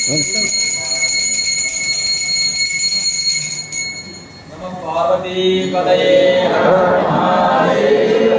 नमः पार्वती पतये हर हर महादेव।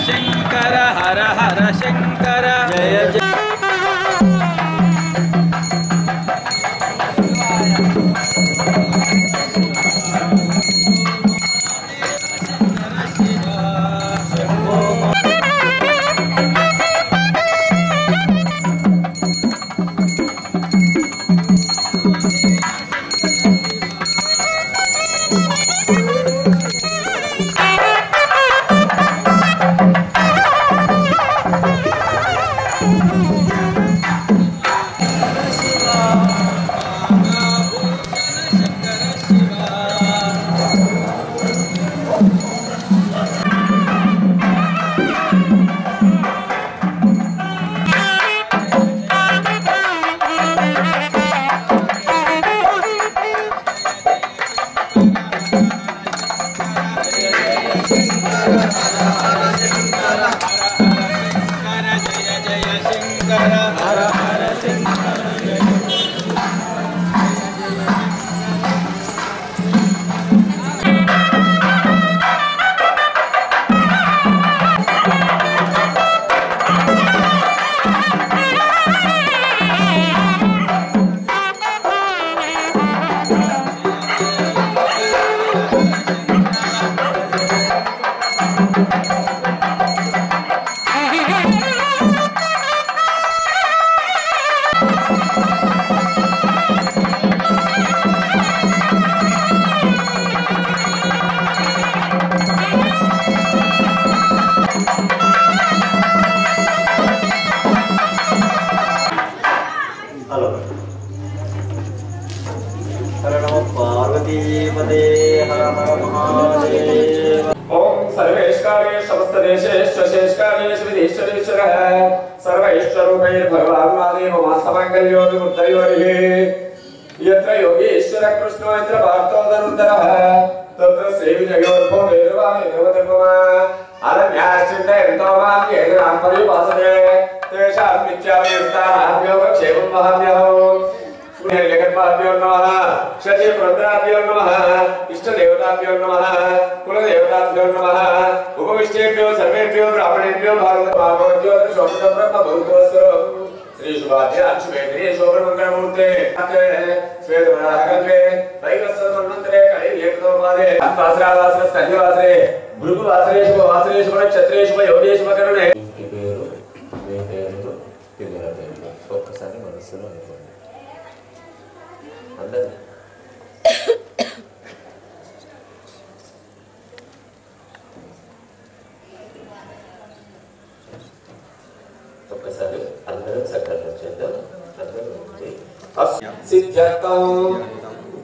शंकर हर हर शंकर जय जय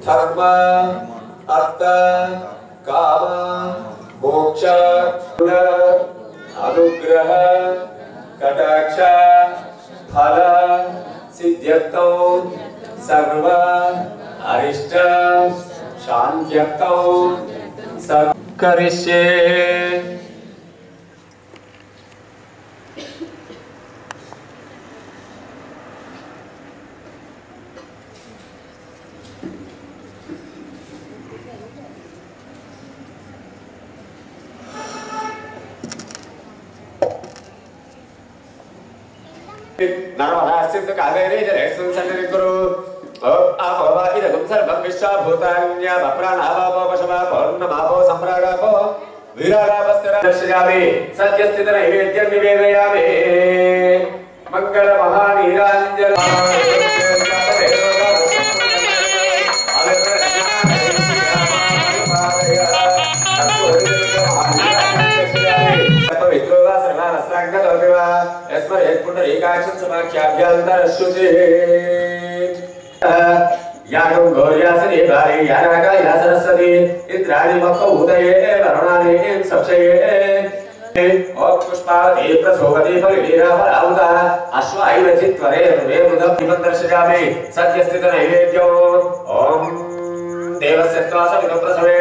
धर्म अर्थ काम मोक्ष अनुग्रह कटाक्ष फल सिद्ध्यर्थौ सर्व अरिष्ट शांत्यर्थौ करिष्ये। नर्मदास्थित कावेरी जलेस्मिन् सन्निधिं कुरु आपो वा इदं सर्वं विश्वाभूतान्या प्राणावापो पशवा पौर्णमापो सम्रागापो वीरागापस्थिरादर्शयामि सत्यस्थितनैवेद्यं निवेदयामि मंगलमहानीराञ्जन यागं गौर्यासने भारे यानाकाया सरस्वती इंद्राणि मखौदये वरुणानि सक्षये ओम पुष्पावती प्रसोवती फलिवीरावरावता अश्वायु चित्वरे वे मुदं दर्शयामि सत्यस्थित नैवेद्यो ओम देवस्य त्वासमिदं प्रसवे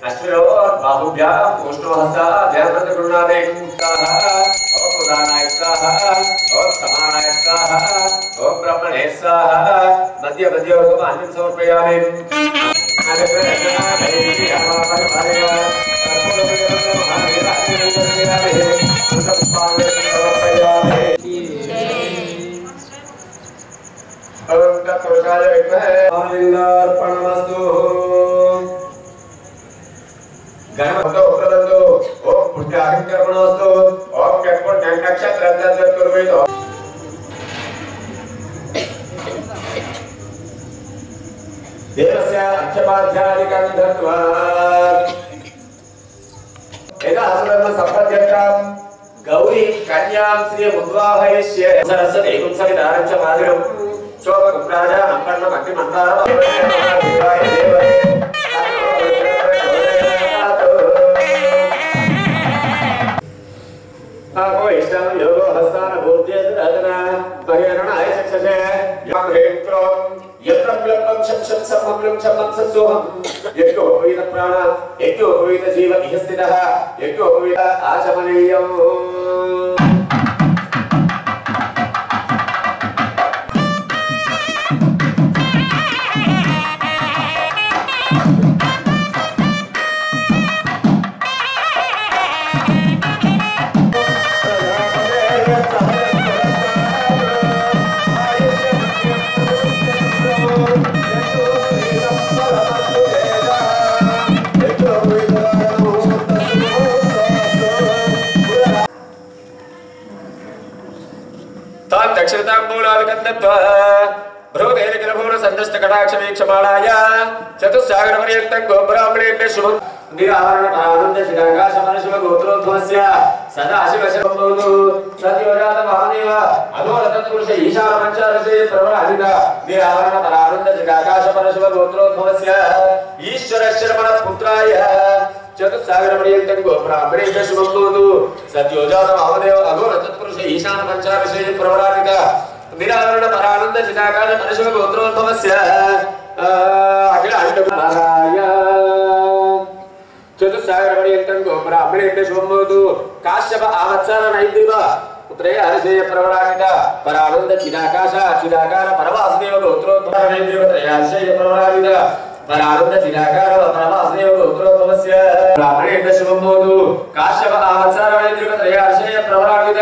अश्विनो बाहुभ्यां पूष्णोहस्ताभ्यां प्रतिगृह्णाते स्वाहा ओम उदानाय स्वाहा ओम समानाय स्वाहा ओम ब्रह्मणे स्वाहा मध्य मध्योर्गमान्यं समर्पयामि ओम तत्पुरुषाय विद्महे अर्पणमस्तु गणपतो प्रदन्तो ओम पुष्टाकर्मणोस्तु ओम यत्पुण्यं नक्षत्रं तद्कुर्वेतो देवस्य अक्षपाध्यादिकं दत्त्वा एतासुरं सम्पद्यतां गौरी कन्यां श्री मुद्वाहयिष्ये सरस्वती कुंसवितारं च मादिरं शोभकुम्राजा अम्पर्णमग्निमन्दारं आपो इष्टं योगो हस्तान भूर्जेन्द्रधना भयरणाय चक्षसे यं हेक्रों यत्रम्लम्बं शंशं समम्लं शमं सत्सोहं यज्ञो भवेद प्राण यज्ञो भवेद जीव इह स्थितः यज्ञो भवेद आचमनीयम् दक्षिणताम्बूलाविकन्दत्वा भ्रूतेरिकिलभूण सन्दष्टकटाक्षवीक्षमाणाय चतुस्सागरपर्यन्तं गोब्राह्मणेभ्यः शुभं निरावरणपरानन्दशिराकाशमनशिवगोत्रोद्भवस्य सदाशिवशम्भोतु सत्योजातमहादेव अधोरतत्पुरुष ईशानपञ्चादशे प्रवराहित निरावरणपरानन्दशिराकाशमनशिवगोत्रोद्भवस्य ईश्वरशर्मणपुत्राय चतुस्सागरपर्यन्तं गोब्राह्मणेभ्यः शुभं भवतु सत्योजातमहादेव अघोरतत्पुरुष ईशानपञ्चादशे प्रवराहित निरावरणपरानन्दशिराकाशमनशिवगोत्रोद्भवस्य अखिलाण्डनाराय चतुस्सागरपर्यन्तं गोब्राह्मणेभ्यः शुभं भवतु काश्यप आवत्सर नैद्रिव पुत्रे हर्षेय प्रवराहित परानन्द चिदाकाश चिदाकार परवासुदेव गोत्रोद्भव नैद्रिव त्रयार्षेय प्रवराहित परानन्द चिदाकार परवासुदेव गोत्रोद्भवस्य ब्राह्मणेभ्यः शुभं भवतु काश्यप आवत्सर नैद्रिव त्रयार्षेय प्रवराहित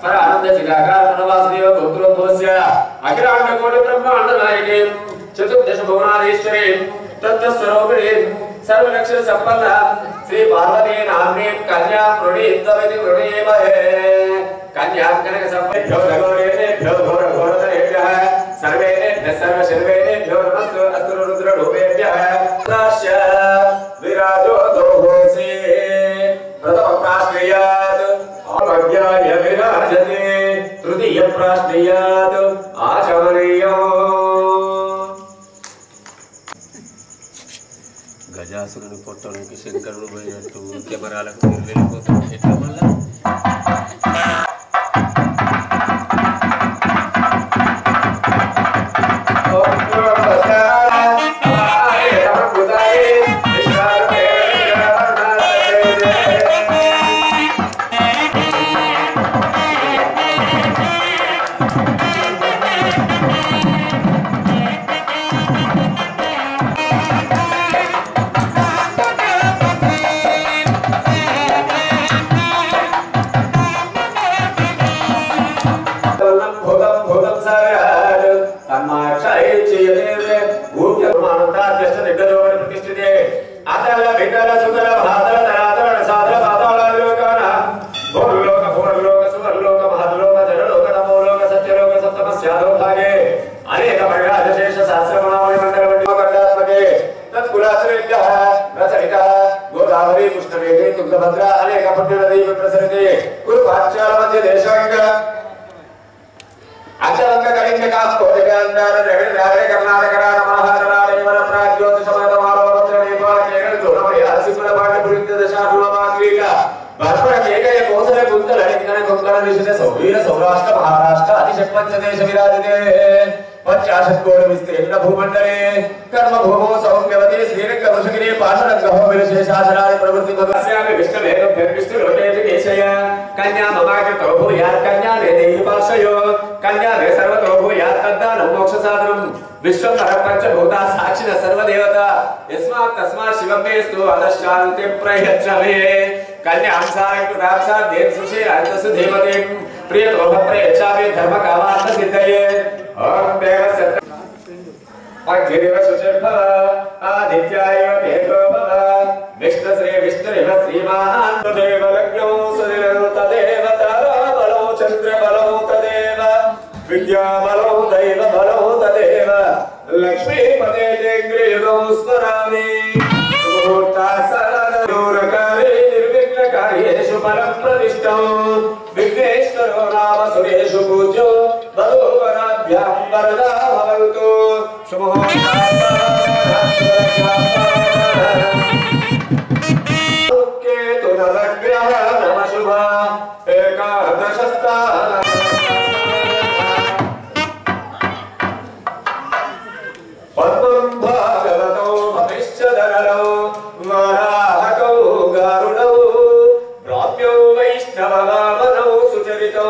परानन्द चिदाकार परवासुदेव गोत्रोद्भवस्य अखिलाण्डकोटि ब्रह्माण्ड नायके चतुर्दश भुवनाधीश्वरे तत्त्वस्वरूपिणे सर्वलक्षण संपन्न श्री पार्वती नाम्नी कन्या प्रणीतवति प्रणीमहे कन्या कनक संपन्नभ्यो नगोरेभ्यो घोरघोरतरेभ्यः सर्वेभ्यः सर्वशर्वेभ्यो नमस्तु अस्तु रुद्ररूपेभ्यः दास्य विराजो दोहोसि प्रथमं प्राश्नयात् अवज्ञाय विराजते तृतीयं प्राश्नयात् आचमनीयम् గజాసురుని పొట్టలోకి శంకరుడు పోయినట్టు కెమెరాలకు వెళ్ళిపోతుంది ఎట్లా మళ్ళా కాశ్యవంక కళింగ కాస్కోజ గాంధార ద్రవిడ ద్రావిడ కర్ణాటక రాజ మహారాజ దేవర ప్రాజ్యోతి సమత మాలవత్ర నేపాల కేరళ తులమయ అసిపుర పాండ పురింద దశారుల మాత్రిక బర్పర కేకయ కోసల గుంతల లింగన కొంకణ నిషిత సౌవీర సౌరాష్ట్ర మహారాష్ట్ర అతిశక్వంచ దేశ విరాజితే पंचाशत्कोण विस्तीर्ण भूमंडले कर्म भूमो सौम्यवती श्रीरंग वृषगिरी पाशरंग हो विशेषासनानि प्रवृत्ति भगस्यामि विष्णुमेव विष्णु लोकेश केशय कन्या ममाकृतो भूयात् कन्या मे देहि पार्श्वयो कन्या मे सर्वतो भूयात् तद्दानं मोक्ष साधनं विश्वं पंचभूता साक्षिणः सर्वदेवता यस्मात् तस्मात् शिवं मेस्तु अदशान्तिं प्रयच्छमे कन्यां साक्षात् देव सुशीलान्तसु देवतीं प्रियतोह प्रयच्छामि धर्मकामार्थ सिद्धये ओम देवस्य अग्निदेव सुचर्भव आदित्याय तेजो भव विष्णु श्री विष्णुरिव श्रीमान् तदेव लग्नो सुदिनो तदेव ताराबलो चन्द्रबलो तदेव विद्याबलो दैव बलो तदेव लक्ष्मीपदे जयग्रीवो स्मरामि मुहूर्तासनदूरकारे निर्विघ्नकार्येषु फलं प्रतिष्ठौ विघ्नेश्वरो नाम सुरेषु पूज्यो बलोवराभ्यां वरदा भवन्तु केतुनवग्रह नमः शुभा एकादशस्थान पद्मं भागवतो भविष्यदरलो वराहकौ गारुडौ प्राप्यो वैष्णववामनौ सुचरितौ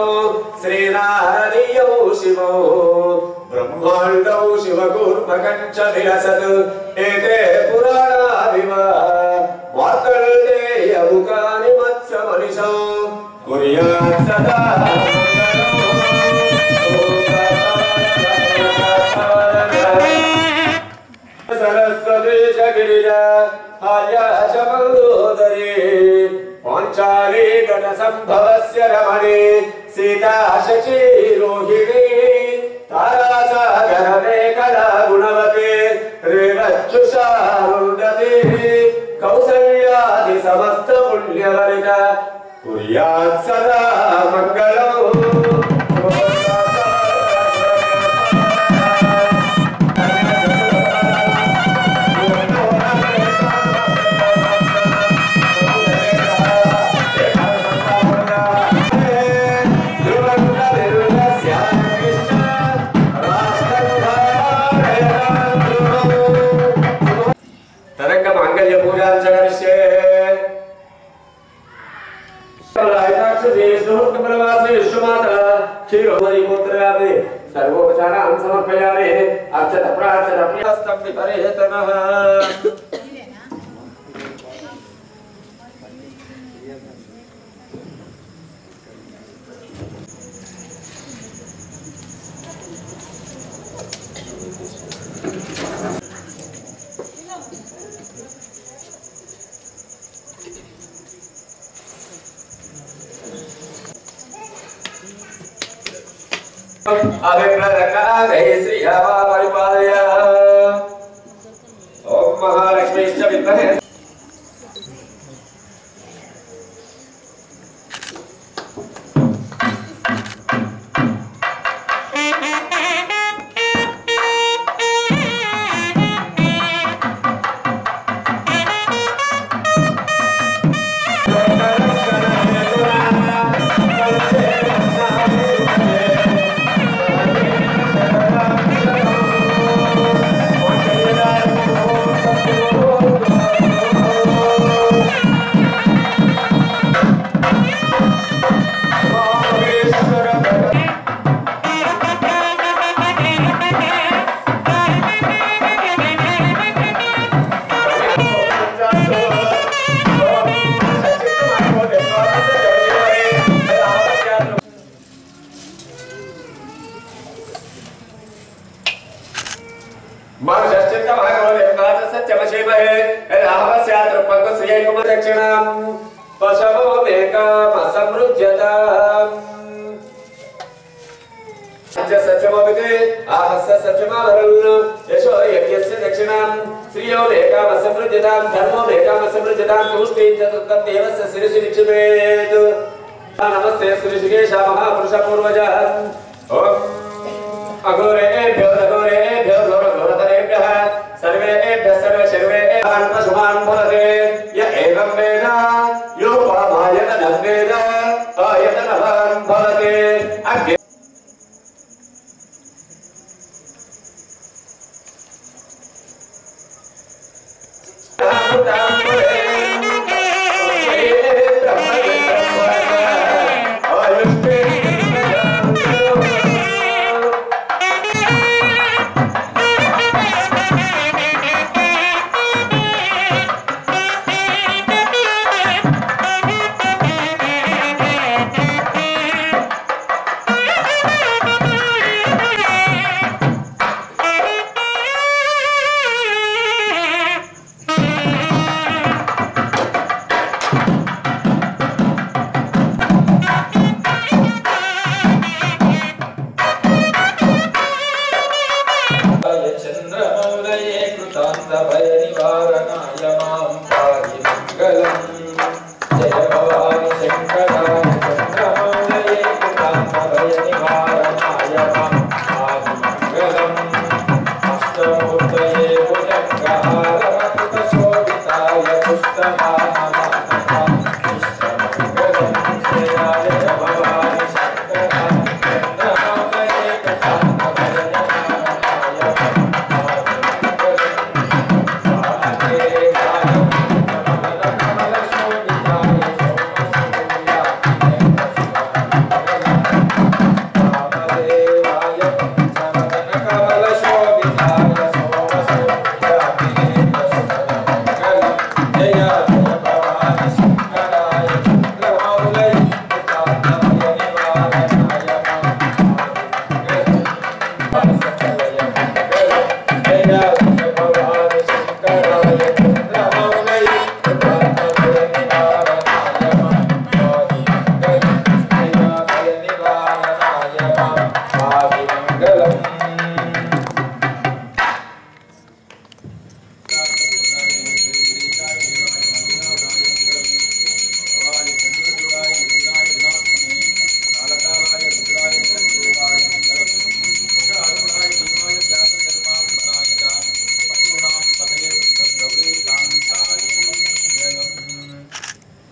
श्रीनारदीयौ शिवौ ब्रह्माण्डौ शिवकूर्मकञ्च विलसत् एते पुराणादिव मार्कण्डेयमुखानि मत्स्यमनिशौ कुर्यात् सदा सरस्वती गिरिजा हाया च मंदोदरी पांचाली गण संभवस्य रमणी सीता शची रोहिणी तारा सागर मेखला गुणवती रेवच्छुषा रुंदती कौसल्यादि समस्त पुण्यवरिता कुर्यात् सदा मंगलौ सर्वोपचारां समर्पयामि अर्चन प्रार्थन प्रियस्तं विपरीतनः अभिप्रदकारे श्रीहवा परिपालय ओम महालक्ष्मीश्च विद्महे नमस्ते श्री ऋषिकेश महापुरुष पूर्वज ओम अघोरेभ्यो दघोरेभ्यो घोरघोरतरेभ्यः सर्वेभ्यः सर्वेभ्यः शुभान् फलते य एवं वेद योपामायतनं वेद आयतनवान् फलते अग्नि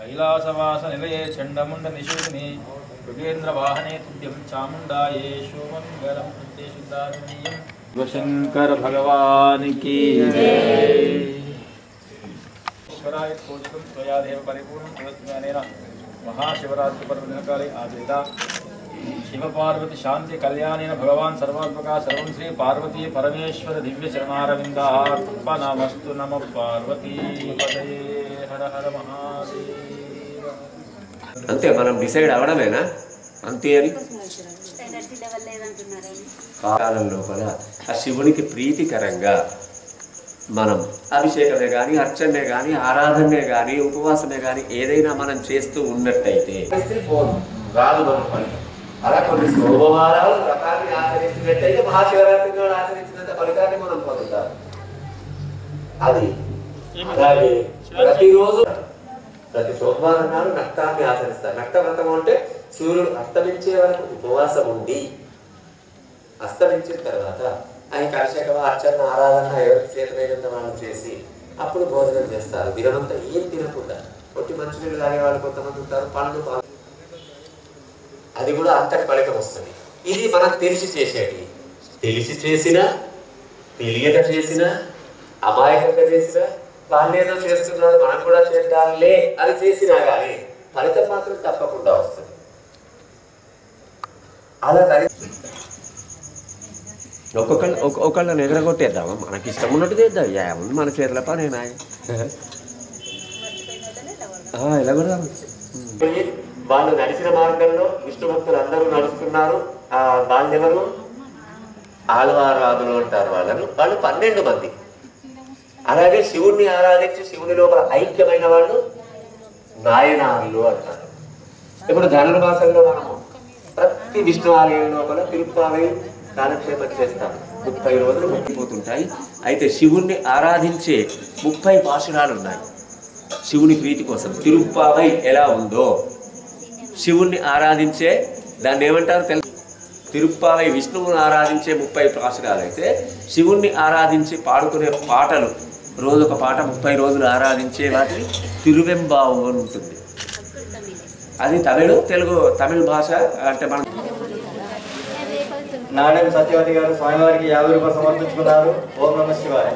कैलासवास निलये चंडमुंड निशूदिने मृगेन्द्र वाहने तुभ्यं चामुंडाये शोमंगलम शुद्धात्मनीयं शिवशंकर भगवान की जय। ईश्वराय पूजितं त्वयादेव परिपूर्णं तवज्ञानेन महाशिवरात्रि पर्वदिनकाले आचरिता शिव पार्वती शांति कल्याणेन भगवान सर्वात्मका सर्वं श्री पार्वती परमेश्वर दिव्य चरणारविन्दार्पणमस्तु नमः पार्वती पतये हर हर महादेव। అంతే మనం డిసైడ్ అవడమేనా అంతే అని కాలం లోపల ఆ శివునికి ప్రీతికరంగా మనం అభిషేకమే కానీ అర్చనే కానీ ఆరాధనే కానీ ఉపవాసమే కానీ ఏదైనా మనం చేస్తూ ఉన్నట్టయితే రాదు మన పని. అలా కొన్ని సోమవారాలు వ్రతాన్ని ఆచరించినట్టయితే మహాశివరాత్రి నాడు ఆచరించినంత ఫలితాన్ని మనం పొందుతాం. అది అలాగే ప్రతిరోజు ప్రతి సోమవారం నాడు నక్తాన్ని ఆచరిస్తారు. నక్త వ్రతం అంటే సూర్యుడు అస్తమించే వరకు ఉపవాసం ఉండి అస్తమించిన తర్వాత ఆయన కర్షక అర్చన ఆరాధన ఎవరికి చేతనైనంత వాళ్ళు చేసి అప్పుడు భోజనం చేస్తారు. దినమంతా ఏం తినకుండా కొట్టి మంచినీళ్ళు తాగే వాళ్ళు కొంతమంది ఉంటారు, పండ్లు అది కూడా అంతటి ఫలితం వస్తుంది. ఇది మనం తెలిసి చేసేది. తెలిసి చేసినా తెలియక చేసినా అమాయకంగా చేసినా వాళ్ళు ఏదో చేస్తున్నాడు మనం కూడా చేద్దాంలే అని చేసినా కానీ ఫలితం మాత్రం తప్పకుండా వస్తుంది. అలా ఒకళ్ళని ఎగరగొట్టేద్దామా, మనకి ఇష్టం ఉన్నట్టు చేద్దాం. ఏముంది మన చేతుల పనేనా, ఎలాగొడదాం. వాళ్ళు నడిచిన మార్గంలో విష్ణు భక్తులు అందరూ నడుస్తున్నారు. వాళ్ళెవరు ఆళ్వారాదులు అంటారు. వాళ్ళు 12 మంది. అలాగే శివుణ్ణి ఆరాధించి శివుని లోపల ఐక్యమైన వాళ్ళు నాయనారులు అంటారు. ఇప్పుడు ధనుర్మాసంలో మనము ప్రతి విష్ణు ఆలయం లోపల తిరుప్పావై కాలక్షేపం చేస్తాం. 30 రోజులు ముట్టిపోతుంటాయి. అయితే శివుణ్ణి ఆరాధించే 30 పాశురాలు ఉన్నాయి శివుని ప్రీతి కోసం. తిరుప్పావై ఎలా ఉందో శివుణ్ణి ఆరాధించే దాన్ని ఏమంటారు తెలుసు, తిరుప్పావై విష్ణువుని ఆరాధించే 30 పాసురాలు అయితే శివుణ్ణి ఆరాధించి పాడుకునే పాటలు రోజొక పాట 30 రోజులు ఆరాధించే వాటిని తిరువెంబావు అని ఉంటుంది. అది తమిళ భాష అంటే మనం. నారాయణ సత్యవతి గారు స్వామివారికి 50 రూపాయలు సమర్పించుకున్నారు. ఓం నమః శివాయ.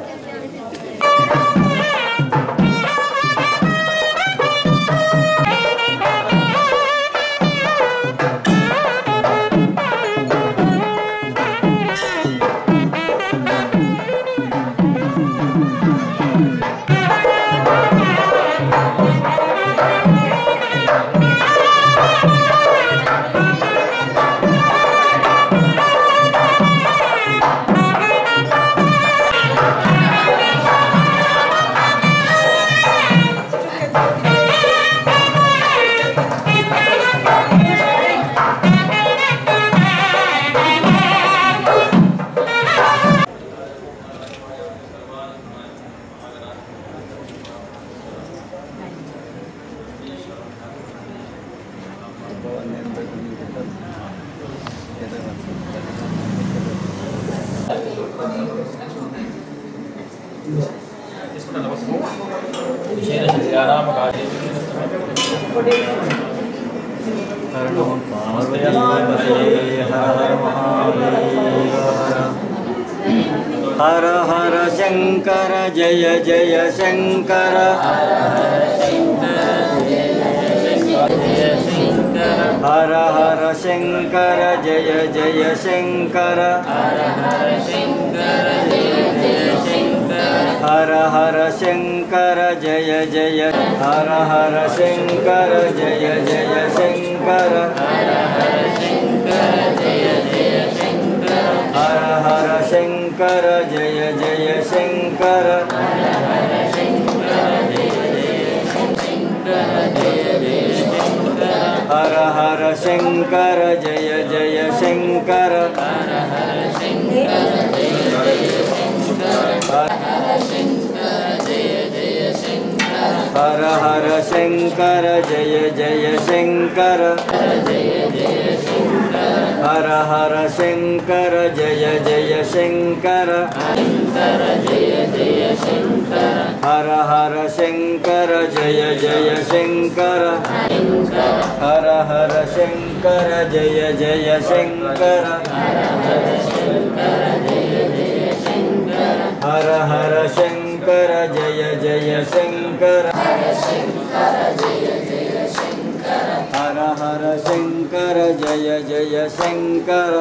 हर हर शंकर जय जय शंकर. हर हर शंकर जय जय शंकर. हर हर शंकर जय जय. हर हर शंकर जय जय शंकर. हर हर शंकर जय जय शंकर. हर हर शंकर जय जय शंकर. हर हर शंकर जय जय शंकर. हर हर शंकर जय जय शंकर. हर हर शंकर जय जय शंकर. हर हर शंकर जय जय शंकर. हर हर शंकर जय जय शंकर. हर हर शंकर जय जय शंकर. हर हर शंकर जय जय शंकर. हर हर शंकर जय जय शंकर. हर हर शंकर जय जय शंकर. हर हर शंकर जय जय शंकर. हर हर शंकर जय जय शंकर. हर हर शंकर जय जय शंकर.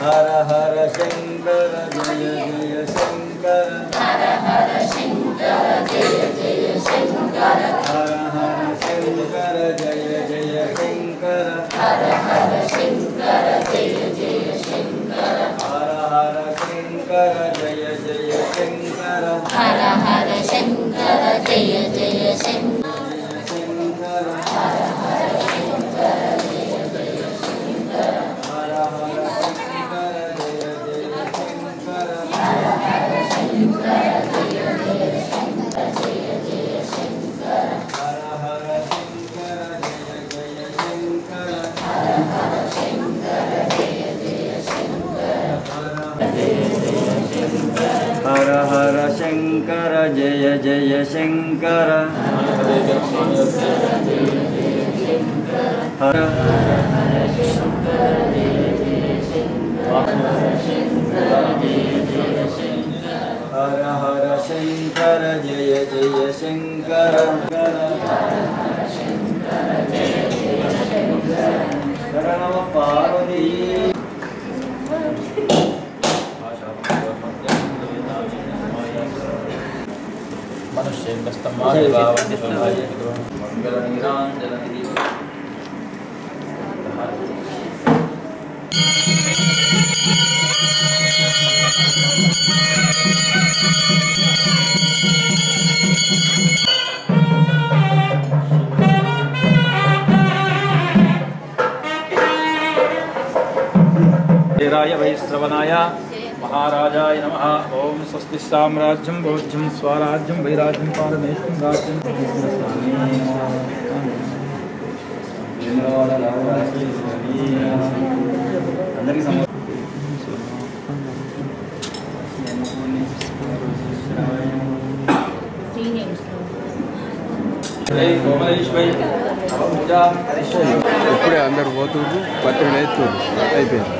हर हर शंकर जय जय शंकर. हर हर शंकर जय जय शंकर. हर हर शंकर जय जय शंकर. हर हर शंकर जय जय शंकर. जय जय शंकर. हर हर शंकर जय जय शंकर. हर हर शंकर जय जय शंकर. हर हर शंकर जय जय शंकर. हर हर शंकर जय जय शंकर. हर हर शंकर जय जय शंकर. शरणम पार्वती. वीराय वैश्रवणाय महाराजाय नमः. ओम स्वस्ति साम्राज्यं भोज्यं स्वराज्यं वैराज्यं पारमेष्ठं राज्यं అందరికీ ఇప్పుడే అందరు పోతున్నారు పత్రికలు ఎత్తున్నారు అయిపోయింది